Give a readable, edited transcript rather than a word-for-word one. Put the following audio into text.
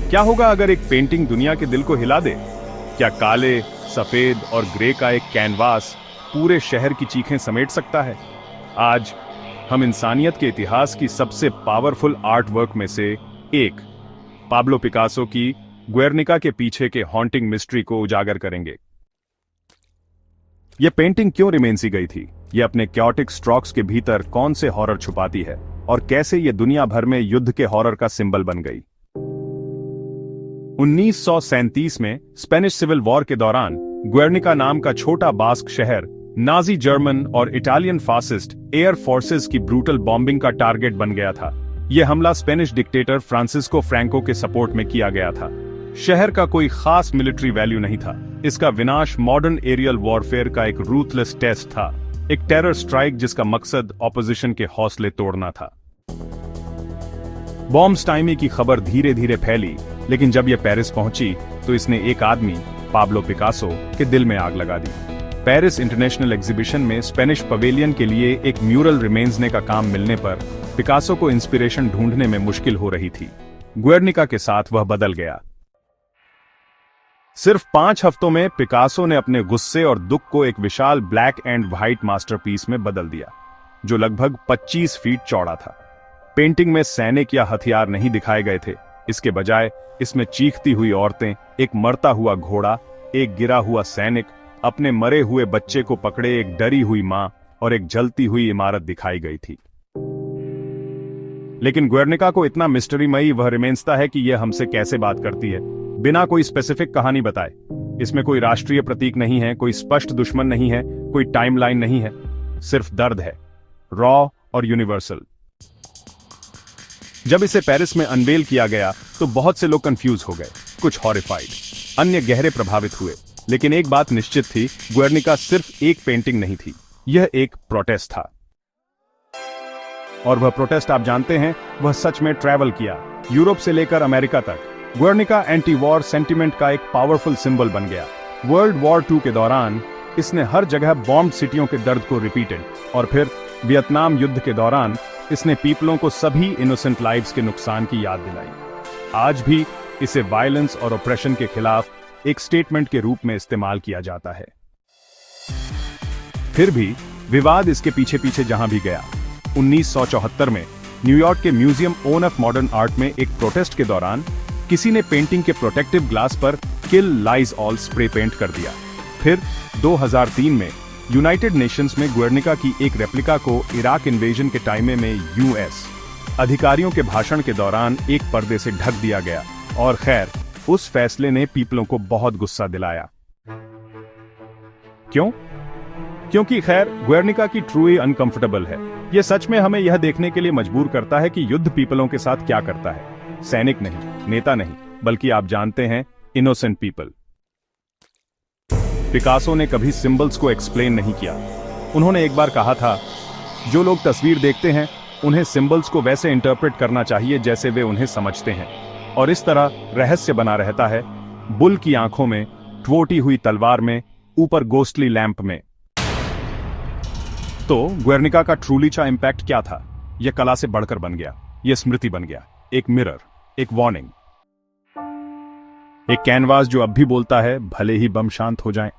क्या होगा अगर एक पेंटिंग दुनिया के दिल को हिला दे? क्या काले, सफेद और ग्रे का एक कैनवास पूरे शहर की चीखें समेट सकता है? आज हम इंसानियत के इतिहास की सबसे पावरफुल आर्ट वर्क में से एक, पाब्लो पिकासो की ग्वेर्निका के पीछे के हॉन्टिंग मिस्ट्री को उजागर करेंगे। यह पेंटिंग क्यों रिमेन सी गई थी? यह अपने क्योटिक स्ट्रोक्स के भीतर कौन से हॉरर छुपाती है और कैसे यह दुनिया भर में युद्ध के हॉरर का सिंबल बन गई? 1937 में स्पेनिश सिविल वॉर के दौरान ग्वेर्निका नाम का छोटा बास्क शहर नाजी जर्मन और इटालियन फासिस्ट एयर फोर्सेस की ब्रूटल बॉम्बिंग का टारगेट बन गया था। यह हमला स्पेनिश डिक्टेटर फ्रांसिस्को फ्रैंको के सपोर्ट में किया गया था। शहर का कोई खास मिलिट्री वैल्यू नहीं था। इसका विनाश मॉडर्न एरियल वॉरफेयर का एक रूथलेस टेस्ट था, एक टेरर स्ट्राइक जिसका मकसद ऑपोजिशन के हौसले तोड़ना था। बॉम्ब स्टाइमी की खबर धीरे धीरे फैली, लेकिन जब यह पेरिस पहुंची तो इसने एक आदमी, पाब्लो पिकासो, के दिल में आग लगा दी। पेरिस इंटरनेशनल एग्जीबिशन में स्पेनिश पवेलियन के लिए एक म्यूरल रिमेन्सने का काम मिलने पर पिकासो को इंस्पिरेशन ढूंढने में मुश्किल हो रही थी। ग्वेर्निका के साथ वह बदल गया। सिर्फ 5 हफ्तों में पिकासो ने अपने गुस्से और दुख को एक विशाल ब्लैक एंड व्हाइट मास्टरपीस में बदल दिया, जो लगभग 25 फीट चौड़ा था। पेंटिंग में सैनिक या हथियार नहीं दिखाए गए थे। इसके बजाय इसमें चीखती हुई औरतें, एक मरता हुआ घोड़ा, एक गिरा हुआ सैनिक, अपने मरे हुए बच्चे को पकड़े एक डरी हुई मां और एक जलती हुई इमारत दिखाई गई थी। लेकिन ग्वेर्निका को इतना मिस्टरीमयी वह रिमेन्सता है कि यह हमसे कैसे बात करती है, बिना कोई स्पेसिफिक कहानी बताए। इसमें कोई राष्ट्रीय प्रतीक नहीं है, कोई स्पष्ट दुश्मन नहीं है, कोई टाइमलाइन नहीं है। सिर्फ दर्द है, रॉ और यूनिवर्सल। जब इसे पेरिस में अनवेल किया गया तो बहुत से लोग कंफ्यूज हो गए, कुछ हॉरिफाइड, अन्य गहरे प्रभावित हुए। लेकिन एक बात निश्चित थी, ग्वेर्निका सिर्फ एक पेंटिंग नहीं थी, यह एक प्रोटेस्ट था। और वह प्रोटेस्ट आप जानते हैं, वह सच में ट्रैवल किया, यूरोप से लेकर अमेरिका तक। ग्वेर्निका एंटी वॉर सेंटिमेंट का एक पावरफुल सिंबल बन गया। वर्ल्ड वॉर 2 के दौरान इसने हर जगह बॉम्ब सिटियों के दर्द को रिपीटेड, और फिर वियतनाम युद्ध के दौरान इसने पीपलों को सभी इनोसेंट लाइव्स के नुकसान की याद दिलाई। आज भी इसे वायलेंस और ऑपरेशन के खिलाफ एक स्टेटमेंट के रूप में इस्तेमाल किया जाता है। फिर भी विवाद इसके पीछे पीछे जहां भी गया। 1974 में न्यूयॉर्क के museum own of modern art में एक प्रोटेस्ट के दौरान किसी ने पेंटिंग के प्रोटेक्टिव ग्लास पर किल लाइज ऑल स्प्रे पेंट कर दिया। फिर 2003 में यूनाइटेड नेशंस में ग्वेर्निका की एक रेप्लिका को इराक इन्वेजन के टाइम में यूएस अधिकारियों के भाषण के दौरान एक पर्दे से ढक दिया गया। और खैर, उस फैसले ने पीपलों को बहुत गुस्सा दिलाया। क्यों? क्योंकि खैर, ग्वेर्निका की ट्रूली अनकंफर्टेबल है। यह सच में हमें यह देखने के लिए मजबूर करता है कि युद्ध पीपलों के साथ क्या करता है। सैनिक नहीं, नेता नहीं, बल्कि आप जानते हैं, इनोसेंट पीपल। पिकासो ने कभी सिंबल्स को एक्सप्लेन नहीं किया। उन्होंने एक बार कहा था, जो लोग तस्वीर देखते हैं उन्हें सिंबल्स को वैसे इंटरप्रेट करना चाहिए जैसे वे उन्हें समझते हैं, और इस तरह रहस्य बना रहता है। बुल की आंखों में, टूटी हुई तलवार में, ऊपर गोस्टली लैंप में। तो ग्वेर्निका का ट्रूली चा इंपैक्ट क्या था? यह कला से बढ़कर बन गया, यह स्मृति बन गया, एक मिरर, एक वार्निंग, एक कैनवास जो अब भी बोलता है, भले ही बम शांत हो जाएं,